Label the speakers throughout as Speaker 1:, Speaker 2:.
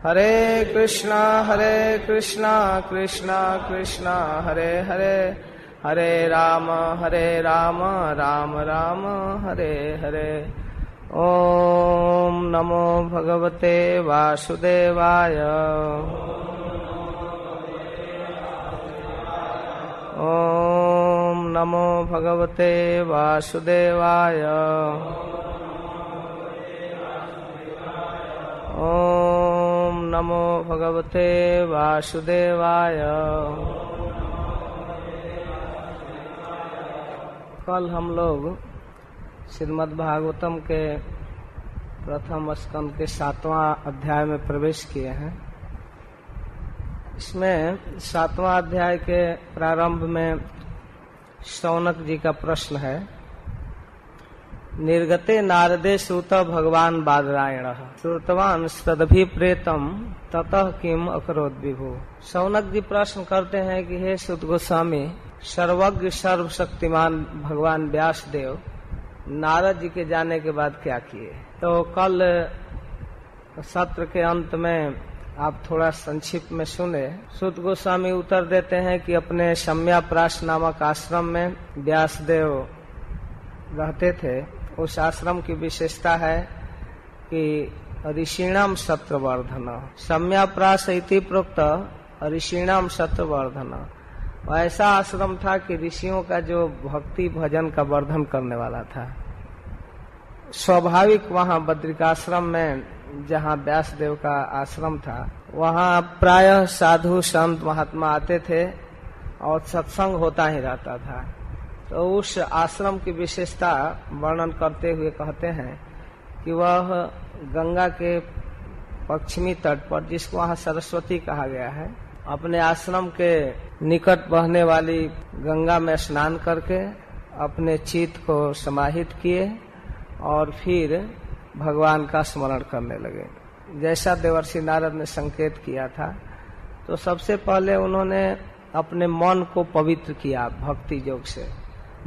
Speaker 1: हरे कृष्णा कृष्णा कृष्णा हरे हरे, हरे राम राम राम हरे हरे। ओम नमो भगवते वासुदेवाय। ओम नमो भगवते वासुदेवाय। ओम नमो भगवते वासुदेवाय। कल हम लोग श्रीमद् भागवतम के प्रथम स्कंद के 7वां अध्याय में प्रवेश किए हैं। इसमें 7वां अध्याय के प्रारंभ में शौनक जी का प्रश्न है, निर्गते नारदे श्रुत भगवान बादरायण श्रुतवान सदभिप्रेतम ततः किम अकरोद विभु। शौनक जी प्रश्न करते हैं कि हे सुत गोस्वामी, सर्वज्ञ सर्वशक्तिमान भगवान व्यास देव नारद जी के जाने के बाद क्या किए। तो कल सत्र के अंत में आप थोड़ा संक्षिप्त में सुने। सुत गोस्वामी उत्तर देते हैं कि अपने सम्याप्राश नामक आश्रम में व्यास देव रहते थे। उस आश्रम की विशेषता है कि ऋषिणाम सत्रवर्धन, सम्याप्राश इति प्रोक्त ऋषिणाम सत्रवर्धन। ऐसा आश्रम था कि ऋषियों का जो भक्ति भजन का वर्धन करने वाला था। स्वाभाविक वहाँ बद्रिकाश्रम में जहाँ व्यासदेव का आश्रम था, वहाँ प्रायः साधु संत महात्मा आते थे और सत्संग होता ही रहता था। तो उस आश्रम की विशेषता वर्णन करते हुए कहते हैं कि वह गंगा के पश्चिमी तट पर, जिसको वहाँ सरस्वती कहा गया है, अपने आश्रम के निकट बहने वाली गंगा में स्नान करके अपने चित्त को समाहित किए और फिर भगवान का स्मरण करने लगे। जैसा देवर्षि नारद ने संकेत किया था, तो सबसे पहले उन्होंने अपने मन को पवित्र किया भक्ति योग से।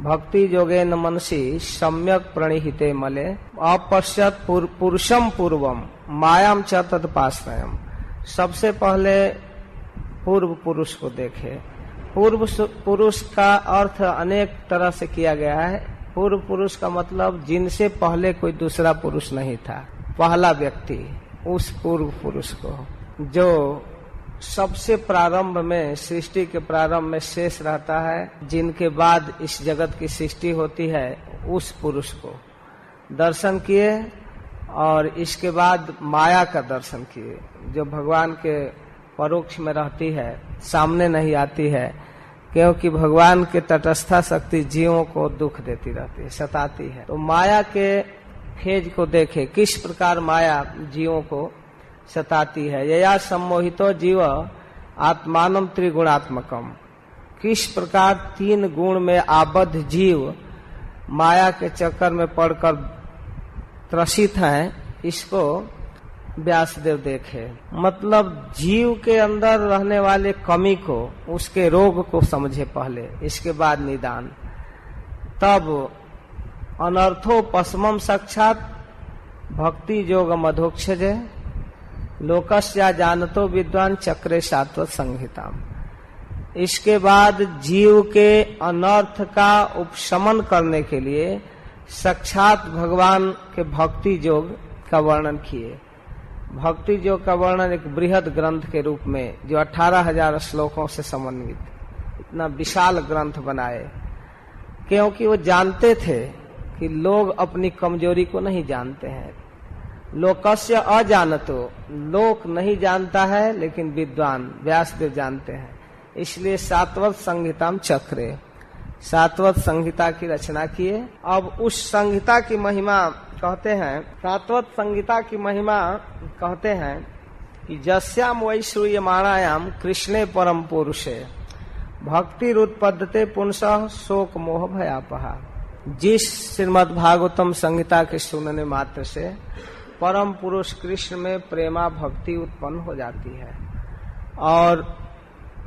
Speaker 1: भक्ति योगेन मनसी सम्यक प्रणिहिते मले अपश्यत पुरुषम पूर्वम मायाम च तत्पाश्रयम। सबसे पहले पूर्व पुरुष को देखे। पूर्व पुरुष का अर्थ अनेक तरह से किया गया है। पूर्व पुरुष का मतलब जिनसे पहले कोई दूसरा पुरुष नहीं था, पहला व्यक्ति, उस पूर्व पुरुष को जो सबसे प्रारंभ में, सृष्टि के प्रारंभ में शेष रहता है, जिनके बाद इस जगत की सृष्टि होती है, उस पुरुष को दर्शन किए और इसके बाद माया का दर्शन किए, जो भगवान के परोक्ष में रहती है, सामने नहीं आती है, क्योंकि भगवान के तटस्था शक्ति जीवों को दुख देती रहती है, सताती है। तो माया के फेज को देखे, किस प्रकार माया जीवों को सताती है। यया सम्मोहितो जीव आत्मानम त्रिगुणात्मकम। किस प्रकार 3 गुण में आबद्ध जीव माया के चक्कर में पड़कर त्रसित हैं, इसको व्यासदेव देखे। मतलब जीव के अंदर रहने वाले कमी को, उसके रोग को समझे पहले, इसके बाद निदान। तब अनर्थो पश्मम साक्षात भक्ति योग मधोक्षजे लोकस्या जानतो विद्वान चक्रे शाश्वत संहिताम। इसके बाद जीव के अनर्थ का उपशमन करने के लिए साक्षात भगवान के भक्ति योग का वर्णन किए। भक्ति योग का वर्णन एक बृहद ग्रंथ के रूप में, जो 18,000 श्लोकों से समन्वित, इतना विशाल ग्रंथ बनाए, क्योंकि वो जानते थे कि लोग अपनी कमजोरी को नहीं जानते हैं। लोकस्य अजानतो, लोक नहीं जानता है लेकिन विद्वान व्यासदेव जानते हैं। इसलिए 7वें संहिताम चक्रे, 7वें संहिता की रचना किए। अब उस संहिता की महिमा कहते हैं, 7वें संहिता की महिमा कहते हैं कि जस्याम वै श्रूयमाणायाम कृष्णे परम पुरुषे भक्तिरुत्पद्यते पुंसः शोक मोह भयापहा। जिस श्रीमद् भागवतम संहिता के सुनने मात्र से परम पुरुष कृष्ण में प्रेमा भक्ति उत्पन्न हो जाती है और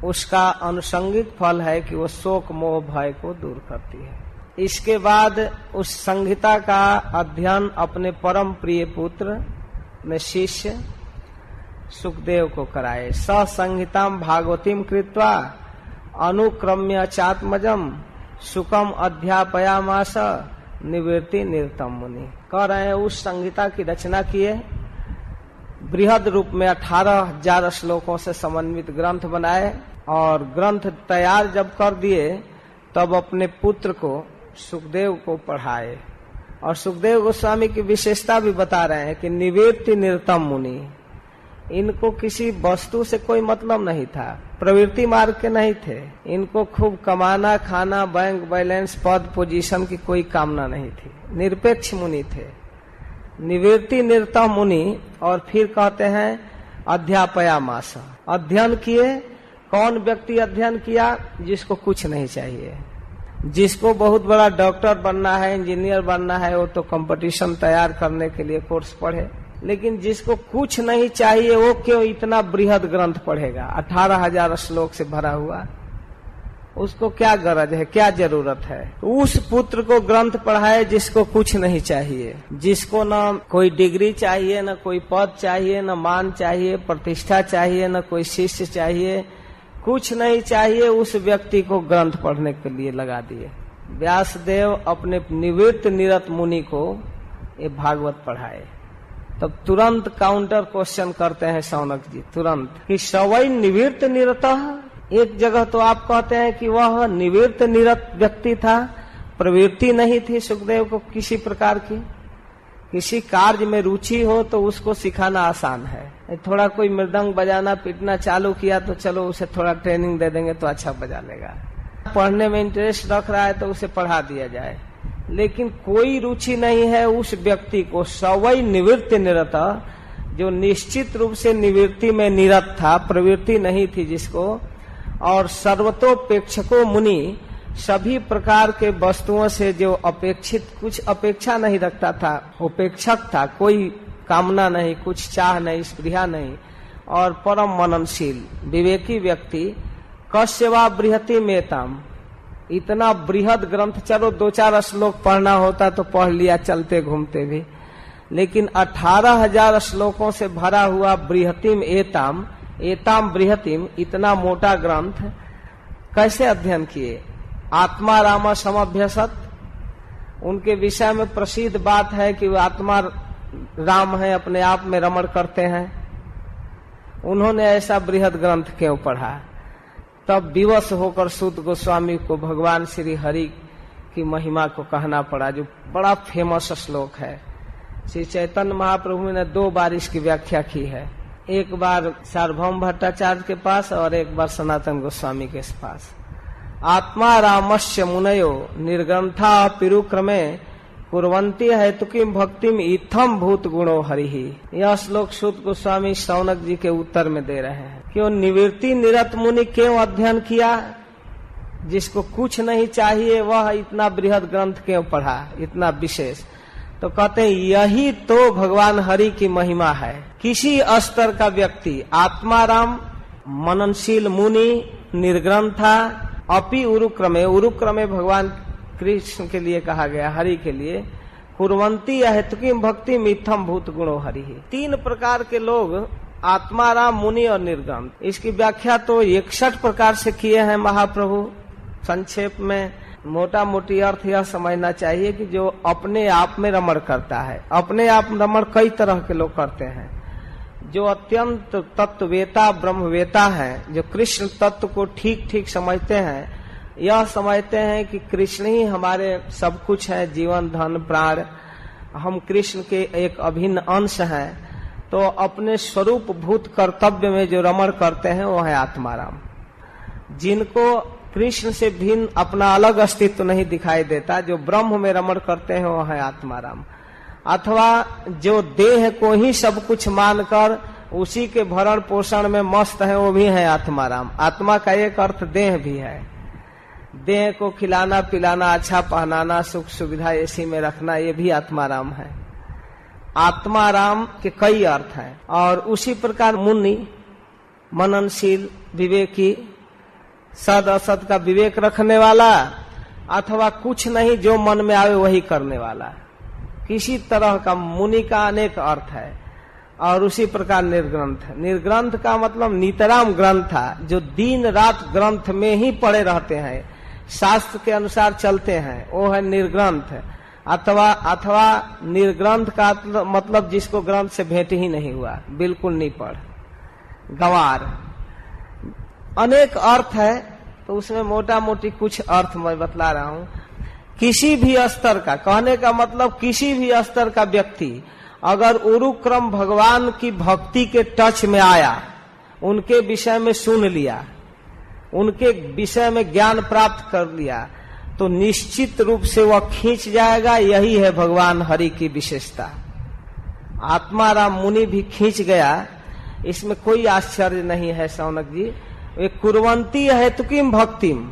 Speaker 1: उसका अनुषंगिक फल है कि वो शोक मोह भय को दूर करती है। इसके बाद उस संहिता का अध्ययन अपने परम प्रिय पुत्र में शिष्य सुखदेव को कराए। संहिताम भागवतीम कृत्वा अनुक्रम्य चात्मजम सुकम अध्यापयामास निवृत्ति निरतम मुनि। कह रहे हैं उस संहिता की रचना किए, बृहद रूप में 18,000 श्लोकों से समन्वित ग्रंथ बनाए और ग्रंथ तैयार जब कर दिए तब अपने पुत्र को सुखदेव को पढ़ाए। और सुखदेव गोस्वामी की विशेषता भी बता रहे हैं कि निवृत्ति निरतम मुनि, इनको किसी वस्तु से कोई मतलब नहीं था, प्रवृत्ति मार्ग के नहीं थे, इनको खूब कमाना खाना बैंक बैलेंस पद पोजीशन की कोई कामना नहीं थी, निरपेक्ष मुनि थे, निवृत्ति निरतम मुनि। और फिर कहते हैं अध्यापयामास, अध्ययन किए। कौन व्यक्ति अध्ययन किया? जिसको कुछ नहीं चाहिए, जिसको बहुत बड़ा डॉक्टर बनना है, इंजीनियर बनना है, वो तो कंपटीशन तैयार करने के लिए कोर्स पढ़े। लेकिन जिसको कुछ नहीं चाहिए वो क्यों इतना बृहद ग्रंथ पढ़ेगा? 18,000 श्लोक से भरा हुआ, उसको क्या गरज है, क्या जरूरत है? उस पुत्र को ग्रंथ पढ़ाए जिसको कुछ नहीं चाहिए, जिसको न कोई डिग्री चाहिए, न कोई पद चाहिए, न मान चाहिए, प्रतिष्ठा चाहिए, न कोई शिष्य चाहिए, कुछ नहीं चाहिए, उस व्यक्ति को ग्रंथ पढ़ने के लिए लगा दिए। व्यासदेव अपने निवृत्त निरत मुनि को ये भागवत पढ़ाए। तब तुरंत काउंटर क्वेश्चन करते हैं शौनक जी तुरंत कि सवै निवृत्त निरतः। एक जगह तो आप कहते हैं कि वह निवृत्त निरत व्यक्ति था, प्रवृत्ति नहीं थी सुखदेव को किसी प्रकार की। किसी कार्य में रुचि हो तो उसको सिखाना आसान है। थोड़ा कोई मृदंग बजाना पीटना चालू किया तो चलो उसे थोड़ा ट्रेनिंग दे देंगे तो अच्छा बजा लेगा। पढ़ने में इंटरेस्ट रख रहा है तो उसे पढ़ा दिया जाए। लेकिन कोई रुचि नहीं है उस व्यक्ति को सवै निवृत्ति निरत, जो निश्चित रूप से निवृत्ति में निरत था, प्रवृत्ति नहीं थी जिसको, और सर्वतोपेक्षको मुनि, सभी प्रकार के वस्तुओं से जो अपेक्षित, कुछ अपेक्षा नहीं रखता था, उपेक्षक था, कोई कामना नहीं, कुछ चाह नहीं, स्पृहा नहीं, और परम मननशील विवेकी व्यक्ति। कस्यवा बृहति मेताम, इतना बृहद ग्रंथ, चलो 2-4 श्लोक पढ़ना होता तो पढ़ लिया चलते घूमते भी, लेकिन 18,000 श्लोकों से भरा हुआ बृहतिम एताम, एताम बृहतिम, इतना मोटा ग्रंथ कैसे अध्ययन किए? आत्मा राम समभ्यसत, उनके विषय में प्रसिद्ध बात है कि वो आत्मा राम है, अपने आप में रमण करते हैं। उन्होंने ऐसा बृहद ग्रंथ क्यों पढ़ा? तब विवश होकर सूत गोस्वामी को भगवान श्री हरि की महिमा को कहना पड़ा, जो बड़ा फेमस श्लोक है। श्री चैतन्य महाप्रभु ने 2 बार इसकी व्याख्या की है, एक बार सार्वभौम भट्टाचार्य के पास और एक बार सनातन गोस्वामी के पास। आत्मा रामस्य मुनयो निर्ग्रंथा पिरुक्रमे कुर्वन्ति हेतुकिम भक्तिम इत्थम भूत गुणो हरिहि। यह श्लोक सूत गोस्वामी शौनक जी के उत्तर में दे रहे हैं। क्यों निवृत्ति निरत मुनि क्यों अध्ययन किया? जिसको कुछ नहीं चाहिए वह इतना बृहद ग्रंथ क्यों पढ़ा, इतना विशेष? तो कहते हैं यही तो भगवान हरि की महिमा है। किसी स्तर का व्यक्ति आत्माराम, मननशील मुनि, निर्ग्रंथा, अपि उरुक्रमे, उरुक्रमे भगवान कृष्ण के लिए कहा गया, हरि के लिए, कुर्वन्ति हेतुकिम भक्ति मिथम भूत गुणो हरि। 3 प्रकार के लोग, आत्माराम, मुनि और निर्ग्रंथ। इसकी व्याख्या तो 61 प्रकार से किए हैं महाप्रभु। संक्षेप में मोटा मोटी अर्थ यह समझना चाहिए कि जो अपने आप में रमण करता है। अपने आप में रमण कई तरह के लोग करते हैं। जो अत्यंत तत्ववेता ब्रह्मवेता हैं, जो कृष्ण तत्व को ठीक ठीक समझते हैं, यह समझते हैं कि कृष्ण ही हमारे सब कुछ है, जीवन धन प्राण, हम कृष्ण के एक अभिन्न अंश हैं। तो अपने स्वरूप भूत कर्तव्य में जो रमण करते हैं वो है आत्माराम। जिनको कृष्ण से भिन्न अपना अलग अस्तित्व नहीं दिखाई देता, जो ब्रह्म में रमण करते हैं वो है आत्माराम। अथवा जो देह को ही सब कुछ मानकर उसी के भरण पोषण में मस्त है, वो भी है आत्माराम। आत्मा का एक अर्थ देह भी है। देह को खिलाना पिलाना, अच्छा पहनाना, सुख सुविधा इसी में रखना, ये भी आत्माराम है। आत्माराम के कई अर्थ हैं। और उसी प्रकार मुनि, मननशील, विवेकी, सद असद का विवेक रखने वाला, अथवा कुछ नहीं जो मन में आवे वही करने वाला। किसी तरह का मुनि का अनेक अर्थ है। और उसी प्रकार निर्ग्रंथ। निर्ग्रंथ का मतलब नितराम ग्रंथ था, जो दिन रात ग्रंथ में ही पड़े रहते हैं, शास्त्र के अनुसार चलते हैं, वो है निर्ग्रंथ। अथवा निर्ग्रंथ का मतलब जिसको ग्रंथ से भेंट ही नहीं हुआ, बिल्कुल नहीं पढ़, गंवार। अनेक अर्थ है, तो उसमें मोटा मोटी कुछ अर्थ मैं बतला रहा हूं। किसी भी स्तर का, कहने का मतलब किसी भी स्तर का व्यक्ति अगर उरुक्रम भगवान की भक्ति के टच में आया, उनके विषय में सुन लिया, उनके विषय में ज्ञान प्राप्त कर लिया, तो निश्चित रूप से वह खींच जाएगा। यही है भगवान हरि की विशेषता। आत्माराम मुनि भी खींच गया, इसमें कोई आश्चर्य नहीं है शौनक जी। वे कुर्वंती हेतुकीम भक्तिम,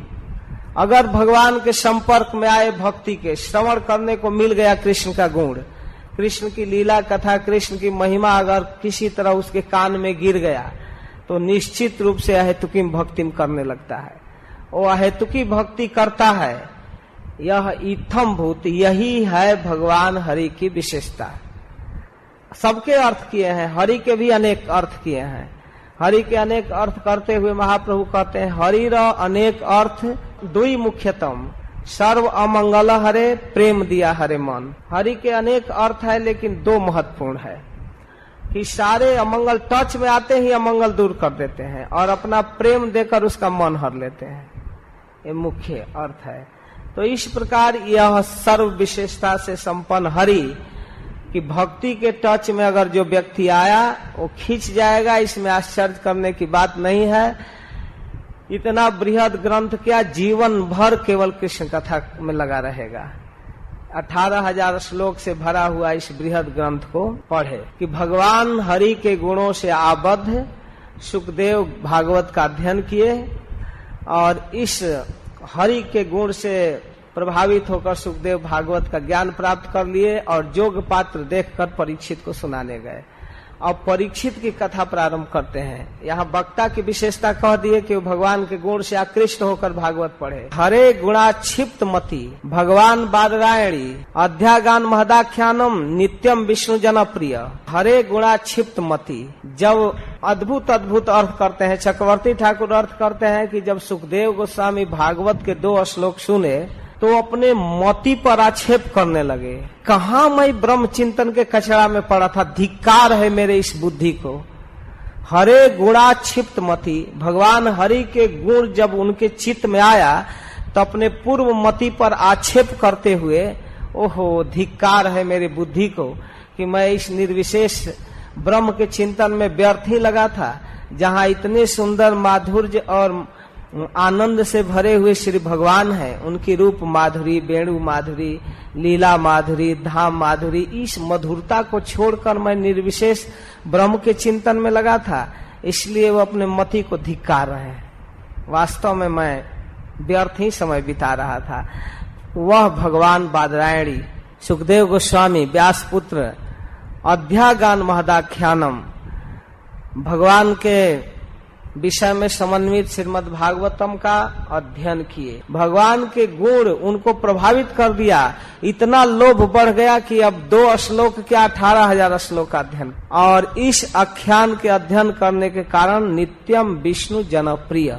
Speaker 1: अगर भगवान के संपर्क में आए, भक्ति के श्रवण करने को मिल गया कृष्ण का गुण, कृष्ण की लीला कथा, कृष्ण की महिमा अगर किसी तरह उसके कान में गिर गया, तो निश्चित रूप से अहेतुकीम भक्तिम करने लगता है। वो अहेतुकी भक्ति करता है। यह इत्थम भूत, यही है भगवान हरि की विशेषता। सबके अर्थ किए हैं, हरि के भी अनेक अर्थ किए हैं। हरि के अनेक अर्थ करते हुए महाप्रभु कहते हैं, हरि र अनेक अर्थ दुई मुख्यतम, सर्व अमंगल हरे प्रेम दिया हरे मन। हरि के अनेक अर्थ है, लेकिन दो महत्वपूर्ण है कि सारे अमंगल टच में आते ही अमंगल दूर कर देते हैं और अपना प्रेम देकर उसका मन हर लेते हैं। ये मुख्य अर्थ है। तो इस प्रकार यह सर्व विशेषता से संपन्न हरि कि भक्ति के टच में अगर जो व्यक्ति आया, वो खींच जाएगा। इसमें आश्चर्य करने की बात नहीं है। इतना बृहद ग्रंथ क्या, जीवन भर केवल कृष्ण कथा में लगा रहेगा। 18,000 श्लोक से भरा हुआ इस बृहद ग्रंथ को पढ़े कि भगवान हरि के गुणों से आबद्ध सुखदेव भागवत का अध्ययन किए और इस हरि के गुण से प्रभावित होकर सुखदेव भागवत का ज्ञान प्राप्त कर लिए और जोग पात्र देखकर परीक्षित को सुनाने गए। अब परीक्षित की कथा प्रारंभ करते हैं। यहाँ वक्ता की विशेषता कह दिए कि भगवान के गुण से आकृष्ट होकर भागवत पढ़े। हरे गुणा क्षिप्त मति भगवान बादरायणी अध्यागान महदाख्यानम नित्यम विष्णु जनप्रिय। हरे गुणा क्षिप्त मति, जब अद्भुत अद्भुत अर्थ करते हैं, चक्रवर्ती ठाकुर अर्थ करते हैं कि जब सुखदेव गोस्वामी भागवत के 2 श्लोक सुने तो अपने मति पर आक्षेप करने लगे। कहाँ मैं ब्रह्म चिंतन के कचरा में पड़ा था, धिक्कार है मेरे इस बुद्धि को। हरे गुणा क्षिप्त मति, भगवान हरि के गुण जब उनके चित्त में आया तो अपने पूर्व मति पर आक्षेप करते हुए, ओहो धिक्कार है मेरे बुद्धि को कि मैं इस निर्विशेष ब्रह्म के चिंतन में व्यर्थ ही लगा था, जहाँ इतने सुंदर माधुर्य और आनंद से भरे हुए श्री भगवान हैं। उनकी रूप माधुरी, वेणु माधुरी, लीला माधुरी, धाम माधुरी, इस मधुरता को छोड़कर मैं निर्विशेष ब्रह्म के चिंतन में लगा था, इसलिए वो अपने मति को धिक्कार रहे हैं। वास्तव में मैं व्यर्थ ही समय बिता रहा था। वह भगवान बादरायणी सुखदेव गोस्वामी व्यास पुत्र अध्यागान महदाख्यानम, भगवान के विषय में समन्वित श्रीमद् भागवतम का अध्ययन किए। भगवान के गुण उनको प्रभावित कर दिया, इतना लोभ बढ़ गया कि अब 2 श्लोक क्या 18,000 श्लोक का अध्ययन। और इस आख्यान के अध्ययन करने के कारण नित्यम विष्णु जनप्रिय।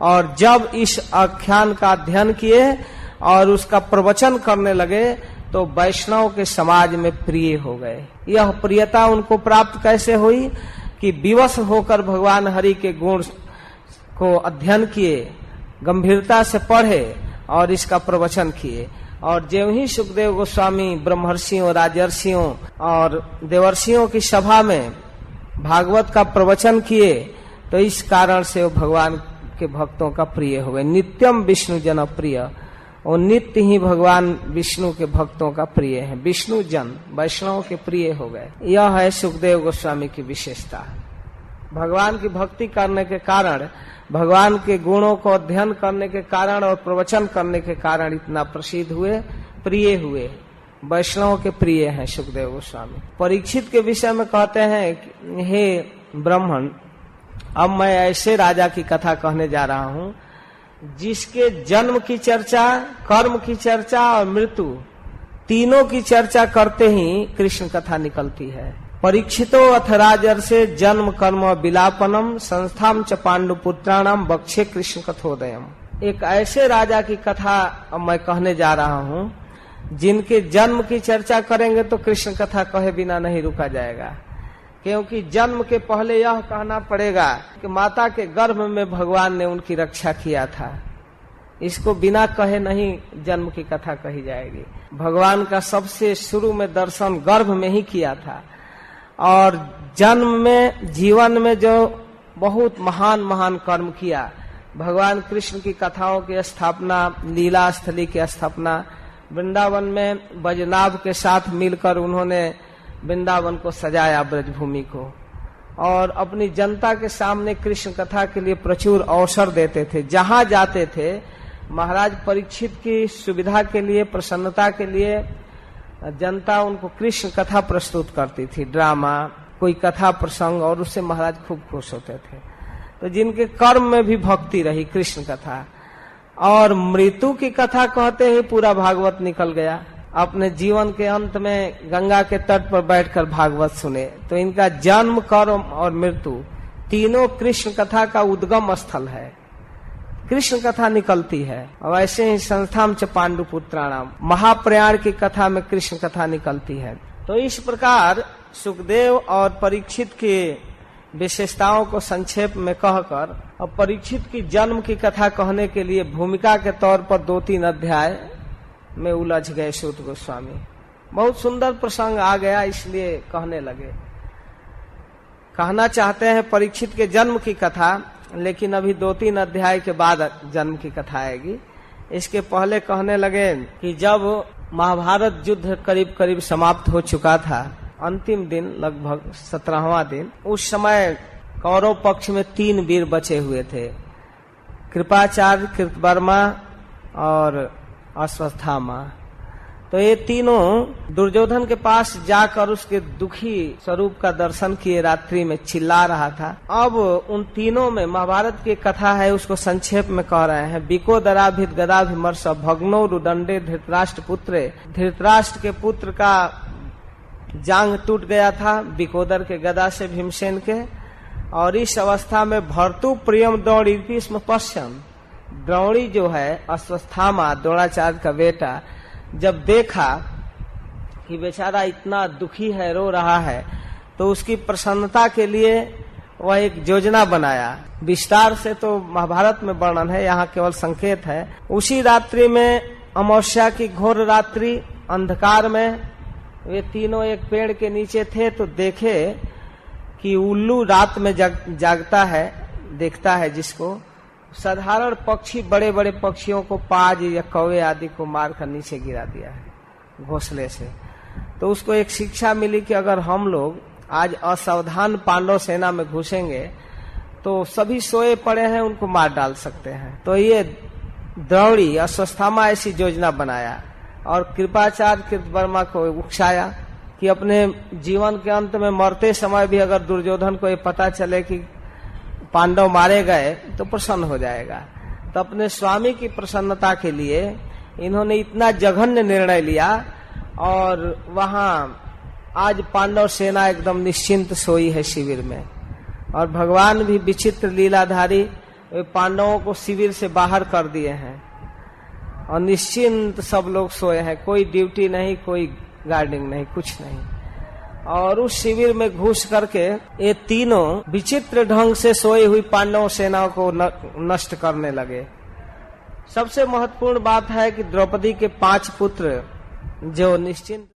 Speaker 1: और जब इस आख्यान का अध्ययन किए और उसका प्रवचन करने लगे तो वैष्णव के समाज में प्रिय हो गए। यह प्रियता उनको प्राप्त कैसे हुई कि विवश होकर भगवान हरि के गुण को अध्ययन किए, गंभीरता से पढ़े और इसका प्रवचन किए। और ज्यों ही सुखदेव गोस्वामी ब्रह्मर्षियों, राजर्षियों और देवर्षियों की सभा में भागवत का प्रवचन किए, तो इस कारण से वो भगवान के भक्तों का प्रिय हो गए। नित्यम विष्णु जनप्रिय, और नित्य ही भगवान विष्णु के भक्तों का प्रिय है। विष्णु जन वैष्णव के प्रिय हो गए। यह है सुखदेव गोस्वामी की विशेषता। भगवान की भक्ति करने के कारण, भगवान के गुणों को अध्ययन करने के कारण और प्रवचन करने के कारण इतना प्रसिद्ध हुए, प्रिय हुए, वैष्णव के प्रिय हैं सुखदेव गोस्वामी। परीक्षित के विषय में कहते हैं कि हे ब्राह्मण, अब मैं ऐसे राजा की कथा कहने जा रहा हूँ जिसके जन्म की चर्चा, कर्म की चर्चा और मृत्यु तीनों की चर्चा करते ही कृष्ण कथा निकलती है। परीक्षितो अथ राजर्षे जन्म कर्म विलापनम संस्थाम च पांडुपुत्राणाम बक्षे कृष्ण कथोदयम। एक ऐसे राजा की कथा अब मैं कहने जा रहा हूँ जिनके जन्म की चर्चा करेंगे तो कृष्ण कथा कहे बिना नहीं रुका जाएगा, क्योंकि जन्म के पहले यह कहना पड़ेगा कि माता के गर्भ में भगवान ने उनकी रक्षा किया था। इसको बिना कहे नहीं जन्म की कथा कही जाएगी। भगवान का सबसे शुरू में दर्शन गर्भ में ही किया था, और जन्म में जीवन में जो बहुत महान महान कर्म किया, भगवान कृष्ण की कथाओं की स्थापना, लीला स्थली की स्थापना, वृंदावन में बैजनाभ के साथ मिलकर उन्होंने वृंदावन को सजाया, ब्रजभूमि को, और अपनी जनता के सामने कृष्ण कथा के लिए प्रचुर अवसर देते थे। जहां जाते थे महाराज परीक्षित की सुविधा के लिए, प्रसन्नता के लिए जनता उनको कृष्ण कथा प्रस्तुत करती थी, ड्रामा, कोई कथा प्रसंग, और उससे महाराज खूब खुश होते थे। तो जिनके कर्म में भी भक्ति रही, कृष्ण कथा, और मृत्यु की कथा कहते ही पूरा भागवत निकल गया। अपने जीवन के अंत में गंगा के तट पर बैठकर भागवत सुने। तो इनका जन्म, कर्म और मृत्यु तीनों कृष्ण कथा का उद्गम स्थल है, कृष्ण कथा निकलती है। और ऐसे ही संस्थाम च पांडुपुत्राणाम, महाप्रयाण की कथा में कृष्ण कथा निकलती है। तो इस प्रकार सुखदेव और परीक्षित की विशेषताओं को संक्षेप में कहकर और परीक्षित की जन्म की कथा कहने के लिए भूमिका के तौर पर 2-3 अध्याय में उलझ गए सूत गोस्वामी। बहुत सुंदर प्रसंग आ गया, इसलिए कहने लगे। कहना चाहते हैं परीक्षित के जन्म की कथा, लेकिन अभी 2-3 अध्याय के बाद जन्म की कथा आएगी। इसके पहले कहने लगे कि जब महाभारत युद्ध करीब करीब समाप्त हो चुका था, अंतिम दिन, लगभग 17वां दिन, उस समय कौरव पक्ष में 3 वीर बचे हुए थे, कृपाचार्य, कृतवर्मा और अश्वत्थामा। तो ये तीनों दुर्योधन के पास जाकर उसके दुखी स्वरूप का दर्शन किए, रात्रि में चिल्ला रहा था। अब उन तीनों में महाभारत की कथा है, उसको संक्षेप में कह रहे हैं। बिको दराभित गदाभिमर्श भग्नो रुदंडे धृतराष्ट्र पुत्रे, धृतराष्ट्र के पुत्र का जांग टूट गया था बिकोदर के गदा से, भीमसेन के। और इस अवस्था में भर्तु प्रियम द्रोणी पश्चिम, द्रोणी जो है अश्वत्थामा, द्रोणाचार्य का बेटा, जब देखा कि बेचारा इतना दुखी है, रो रहा है, तो उसकी प्रसन्नता के लिए वह एक योजना बनाया। विस्तार से तो महाभारत में वर्णन है, यहाँ केवल संकेत है। उसी रात्रि में, अमावस्या की घोर रात्रि, अंधकार में वे तीनों एक पेड़ के नीचे थे, तो देखे कि उल्लू रात में जागता है, देखता है जिसको, साधारण पक्षी, बड़े बड़े पक्षियों को, पाज या कौवे आदि को मारकर नीचे गिरा दिया है घोंसले से। तो उसको एक शिक्षा मिली कि अगर हम लोग आज असावधान पांडव सेना में घुसेंगे तो सभी सोए पड़े हैं, उनको मार डाल सकते हैं। तो ये द्रोणी अश्वत्थामा ऐसी योजना बनाया और कृपाचार्य कृतवर्मा को उकसाया कि अपने जीवन के अंत में मरते समय भी अगर दुर्योधन को ये पता चले कि पांडव मारे गए तो प्रसन्न हो जाएगा। तो अपने स्वामी की प्रसन्नता के लिए इन्होंने इतना जघन्य निर्णय लिया, और वहां आज पांडव सेना एकदम निश्चिंत सोई है शिविर में। और भगवान भी विचित्र लीलाधारी, पांडवों को शिविर से बाहर कर दिए हैं और निश्चिंत सब लोग सोए हैं, कोई ड्यूटी नहीं, कोई गार्डिंग नहीं, कुछ नहीं। और उस शिविर में घुस करके ये तीनों विचित्र ढंग से सोई हुई पांडव सेनाओं को नष्ट करने लगे। सबसे महत्वपूर्ण बात है कि द्रौपदी के 5 पुत्र जो निश्चिंत